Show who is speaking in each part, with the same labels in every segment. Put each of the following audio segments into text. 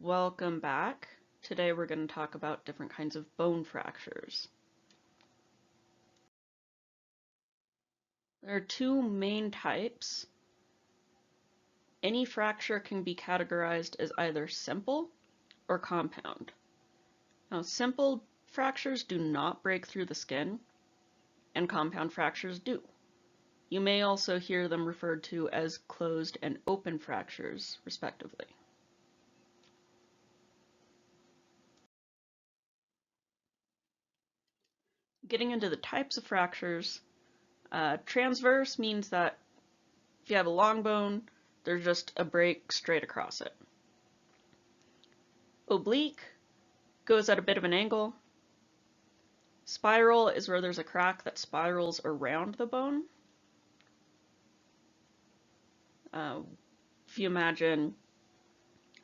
Speaker 1: Welcome back. Today we're going to talk about different kinds of bone fractures. There are two main types. Any fracture can be categorized as either simple or compound. Now, simple fractures do not break through the skin, and compound fractures do. You may also hear them referred to as closed and open fractures, respectively. Getting into the types of fractures, transverse means that if you have a long bone, there's just a break straight across it. Oblique goes at a bit of an angle. Spiral is where there's a crack that spirals around the bone. If you imagine,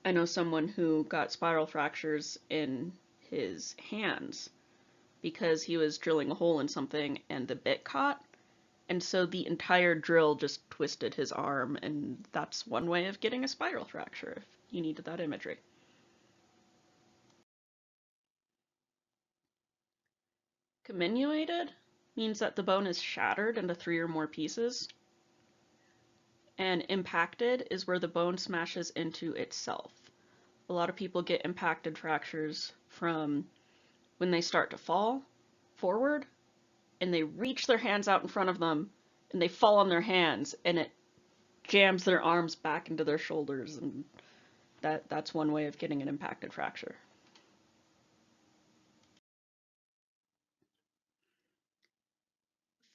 Speaker 1: I know someone who got spiral fractures in his hands because he was drilling a hole in something and the bit caught, and so the entire drill just twisted his arm, and that's one way of getting a spiral fracture if you needed that imagery. Comminuted means that the bone is shattered into 3 or more pieces, and impacted is where the bone smashes into itself. A lot of people get impacted fractures from when they start to fall forward and they reach their hands out in front of them and they fall on their hands and it jams their arms back into their shoulders, and that's one way of getting an impacted fracture.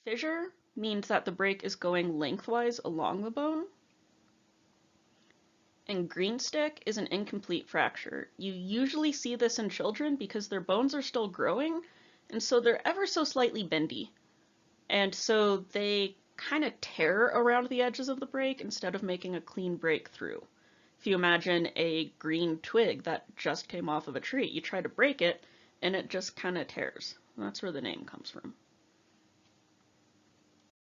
Speaker 1: Fissure means that the break is going lengthwise along the bone. And green stick is an incomplete fracture. You usually see this in children because their bones are still growing, and so they're ever so slightly bendy. And so they kind of tear around the edges of the break instead of making a clean break through. If you imagine a green twig that just came off of a tree, you try to break it, and it just kind of tears. That's where the name comes from.